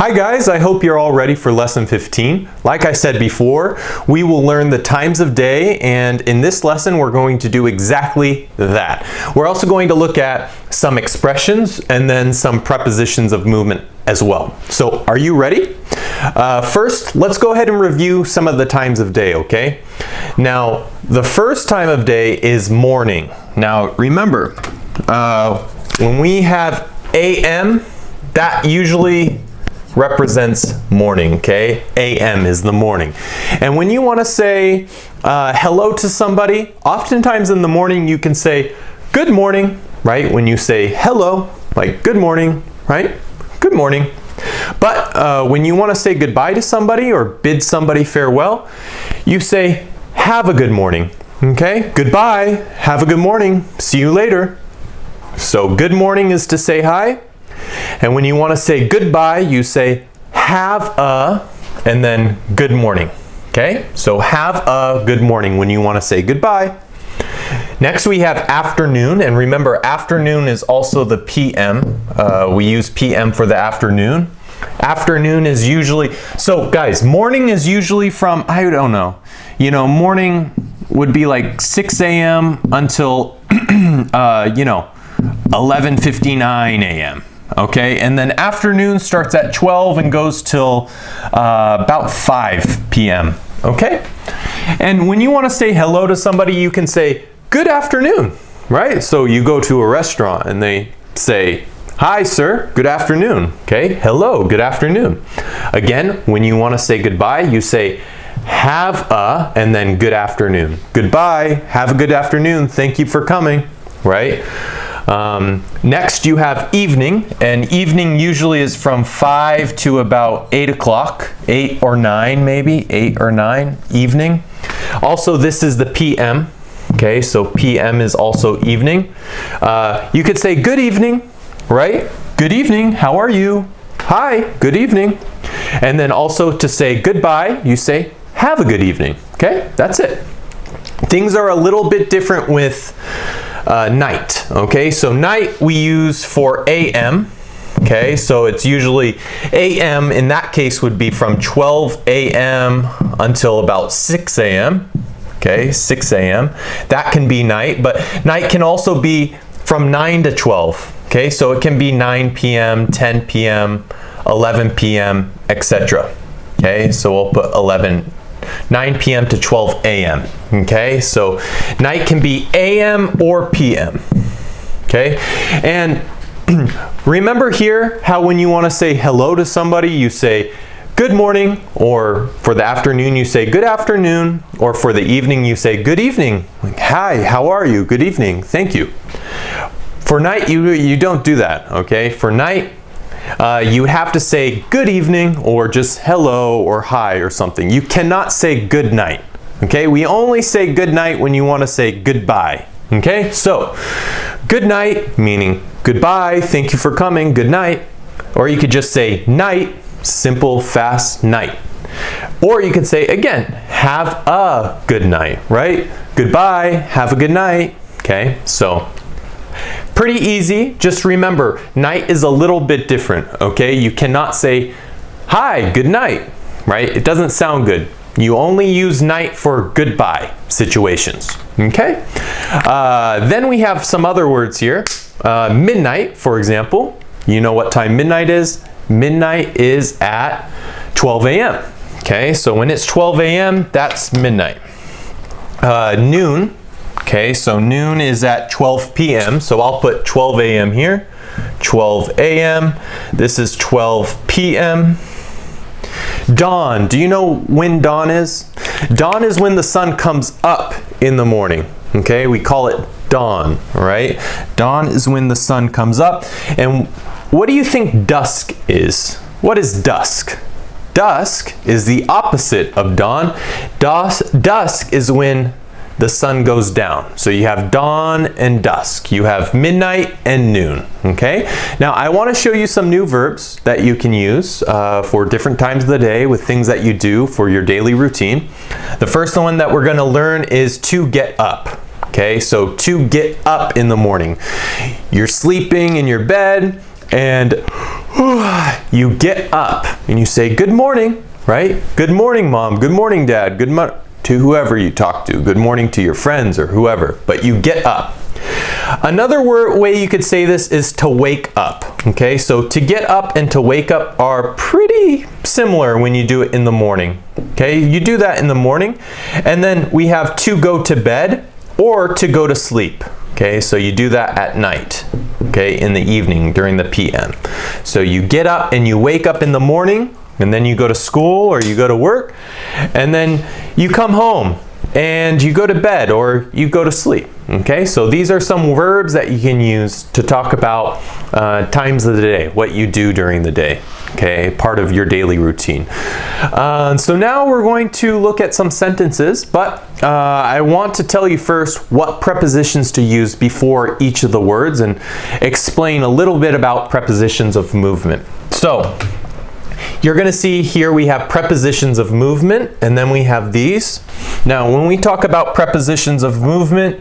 Hi guys, I hope you're all ready for lesson 15. Like I said before, we will learn the times of day, and in this lesson we're going to do exactly that. We're also going to look at some expressions and then some prepositions of movement as well. So are you ready? First, let's go ahead and review some of the times of day, okay? Now, the first time of day is morning. Now, remember, when we have AM, that usually represents morning, okay? AM is the morning. And when you want to say hello to somebody, oftentimes in the morning you can say good morning, right? When you say hello, like good morning, right? Good morning. But when you want to say goodbye to somebody or bid somebody farewell, you say have a good morning, okay? Goodbye, have a good morning, see you later. So good morning is to say hi. And when you want to say goodbye, you say have a, and then good morning. Okay? So have a good morning when you want to say goodbye. Next we have afternoon, and remember afternoon is also the PM. We use PM for the afternoon. Afternoon is usually, so guys, morning is usually from, I don't know, you know, morning would be like 6 a.m. until, 11:59 a.m. Okay, and then afternoon starts at 12 and goes till about 5 p.m. Okay, and when you want to say hello to somebody, you can say good afternoon, right? So you go to a restaurant and they say, hi sir, good afternoon. Okay, hello, good afternoon. Again, when you want to say goodbye, you say have a, and then good afternoon. Goodbye, have a good afternoon, thank you for coming, right? Next you have evening, and evening usually is from 5 to about 8 o'clock, 8 or 9 maybe, 8 or 9, evening. Also this is the PM, okay, so PM is also evening. You could say good evening, right? Good evening, how are you? Hi, good evening. And then also to say goodbye, you say have a good evening, okay? That's it. Things are a little bit different with night, okay? So night we use for AM, okay? So it's usually AM in that case would be from 12 a.m. until about 6 a.m., okay? 6 a.m. That can be night, but night can also be from 9 to 12, okay? So it can be 9 p.m., 10 p.m., 11 p.m., etc. Okay? So we'll put 9 p.m. to 12 a.m. Okay, so night can be a.m. or p.m. Okay, and remember here how when you want to say hello to somebody, you say good morning, or for the afternoon you say good afternoon, or for the evening you say good evening. Like, hi, how are you? Good evening, thank you. For night you don't do that. Okay, for night you would have to say good evening or just hello or hi or something. You cannot say good night. Okay, we only say good night when you want to say goodbye. Okay, so good night meaning goodbye, thank you for coming, good night. Or you could just say night, simple, fast night. Or you could say again, have a good night, right? Goodbye, have a good night. Okay, so pretty easy. Just remember, night is a little bit different, okay? You cannot say, hi, good night, right? It doesn't sound good. You only use night for goodbye situations, okay? Then we have some other words here. Midnight, for example. You know what time midnight is? Midnight is at 12 a.m., okay? So when it's 12 a.m., that's midnight. Noon. Okay, so noon is at 12 p.m. So I'll put 12 a.m. here. 12 a.m. This is 12 p.m. Dawn. Do you know when dawn is? Dawn is when the sun comes up in the morning. Okay, we call it dawn, right? Dawn is when the sun comes up. And what do you think dusk is? What is dusk? Dusk is the opposite of dawn. Dusk is when the sun goes down. So you have dawn and dusk. You have midnight and noon, okay? Now I want to show you some new verbs that you can use for different times of the day with things that you do for your daily routine. The first one that we're going to learn is to get up, okay? So to get up in the morning. You're sleeping in your bed and you get up and you say, good morning, right? Good morning, Mom. Good morning, Dad. Good morning to whoever you talk to. Good morning to your friends or whoever, but you get up. Another way you could say this is to wake up, okay? So to get up and to wake up are pretty similar when you do it in the morning, okay? You do that in the morning, and then we have to go to bed or to go to sleep, okay? So you do that at night, okay, in the evening during the PM. So you get up and you wake up in the morning, and then you go to school or you go to work, and then you come home and you go to bed or you go to sleep. Okay, so these are some verbs that you can use to talk about times of the day, what you do during the day, okay, part of your daily routine. So now we're going to look at some sentences, but I want to tell you first what prepositions to use before each of the words and explain a little bit about prepositions of movement. So you're going to see here we have prepositions of movement, and then we have these. Now, when we talk about prepositions of movement,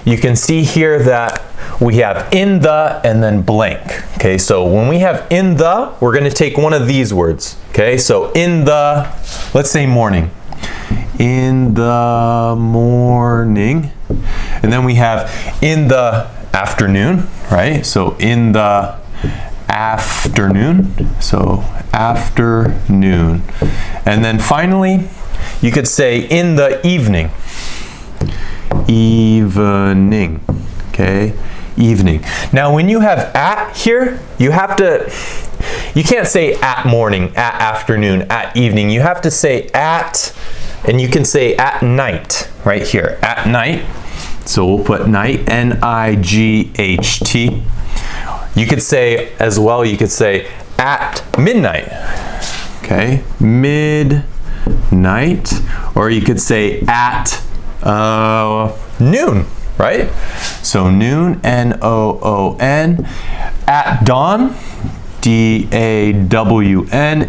you can see here that we have in the and then blank. Okay, so when we have in the, we're going to take one of these words. Okay, so in the, let's say morning. In the morning. And then we have in the afternoon, right? So in the afternoon, so afternoon. And then finally, you could say in the evening. Evening, okay, evening. Now when you have at here, you can't say at morning, at afternoon, at evening. You have to say at, and you can say at night, right here, at night. So we'll put night, N-I-G-H-T. You could say as well, you could say at midnight, okay, midnight, or you could say at noon, right? So noon, N-O-O-N, at dawn, D-A-W-N,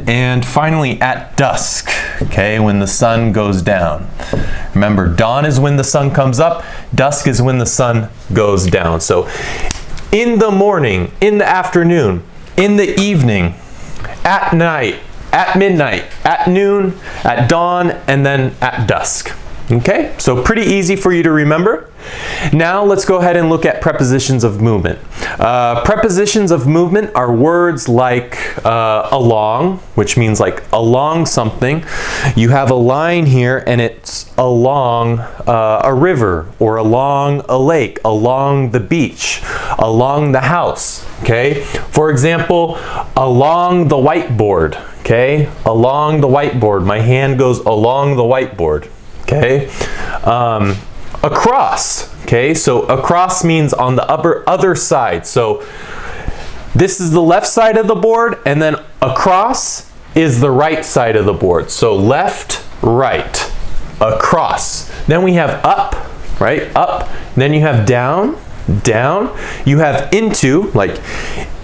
and finally at dusk, okay, when the sun goes down. Remember, dawn is when the sun comes up, dusk is when the sun goes down. So in the morning, in the afternoon, in the evening, at night, at midnight, at noon, at dawn, and then at dusk. Okay, so pretty easy for you to remember. Now let's go ahead and look at prepositions of movement. Prepositions of movement are words like along, which means like along something. You have a line here and it's along a river or along a lake, along the beach, along the house. Okay, for example, along the whiteboard. Okay, along the whiteboard. My hand goes along the whiteboard. Okay, across. Okay, so across means on the other side. So this is the left side of the board, and then across is the right side of the board. So left, right, across. Then we have up, right? Up. Then you have down, down. You have into, like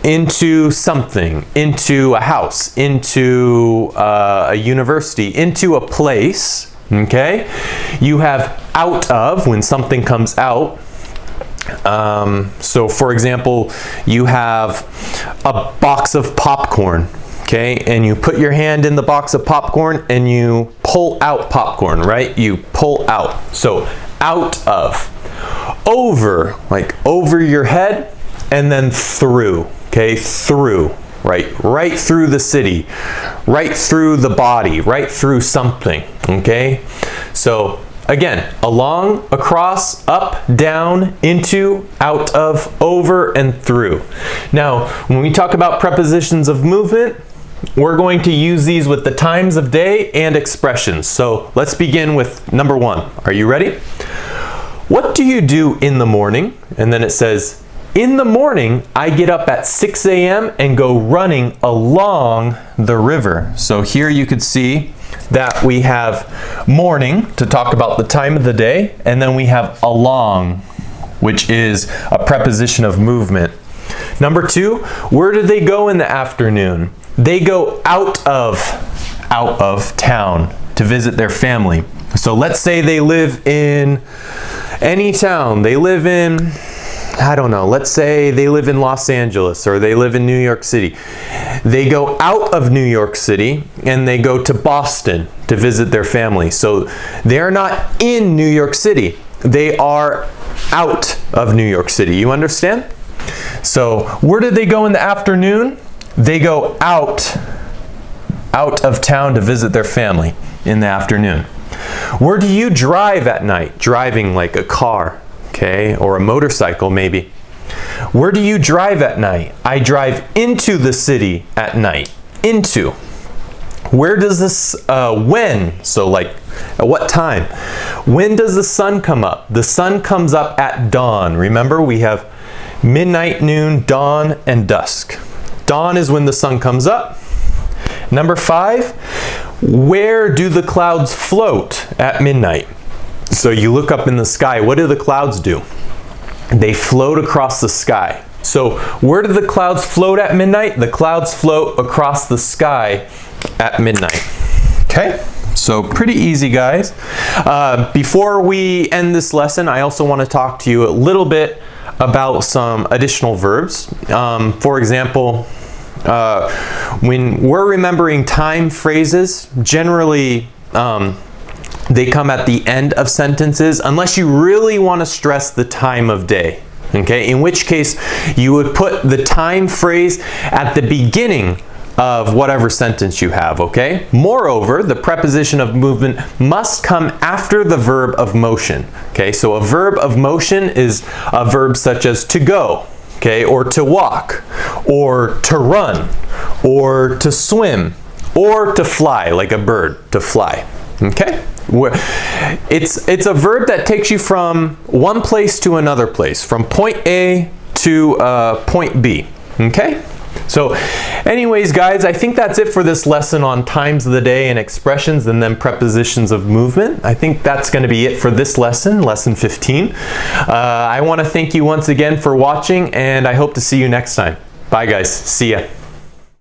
into something, into a house, into a university, into a place. Okay, you have out of when something comes out. So for example, you have a box of popcorn, okay, and you put your hand in the box of popcorn and you pull out popcorn, right? You pull out. So out of. Over, like over your head, and then through, okay, through. Right through the city, right through the body, right through something, okay? So again, along, across, up, down, into, out of, over, and through. Now, when we talk about prepositions of movement, we're going to use these with the times of day and expressions. So let's begin with number one. Are you ready? What do you do in the morning? And then it says, in the morning, I get up at 6 a.m. and go running along the river. So here you could see that we have morning to talk about the time of the day, and then we have along, which is a preposition of movement. Number two, where do they go in the afternoon? They go out of town to visit their family. So let's say they live in any town. They live in I don't know, let's say they live in Los Angeles or they live in New York City. They go out of New York City and they go to Boston to visit their family. So they're not in New York City. They are out of New York City. You understand? So where did they go in the afternoon? They go out of town to visit their family in the afternoon. Where do you drive at night? Driving like a car, okay, or a motorcycle maybe. Where do you drive at night? I drive into the city at night. Into. Where does this, when? So like, at what time? When does the sun come up? The sun comes up at dawn. Remember, we have midnight, noon, dawn, and dusk. Dawn is when the sun comes up. Number 5, where do the clouds float at midnight? So you look up in the sky, what do the clouds do? They float across the sky. So where do the clouds float at midnight? The clouds float across the sky at midnight. Okay, so pretty easy, guys. Before we end this lesson, I also want to talk to you a little bit about some additional verbs. For example, when we're remembering time phrases, generally they come at the end of sentences unless you really want to stress the time of day. Okay, in which case you would put the time phrase at the beginning of whatever sentence you have, okay? Moreover, the preposition of movement must come after the verb of motion, okay? So a verb of motion is a verb such as to go, okay, or to walk, or to run, or to swim, or to fly, like a bird, to fly, okay? It's a verb that takes you from one place to another place, from point A to point B, okay? So anyways, guys, I think that's it for this lesson on times of the day and expressions and then prepositions of movement. I think that's going to be it for this lesson, lesson 15. I want to thank you once again for watching, and I hope to see you next time. Bye, guys. See ya.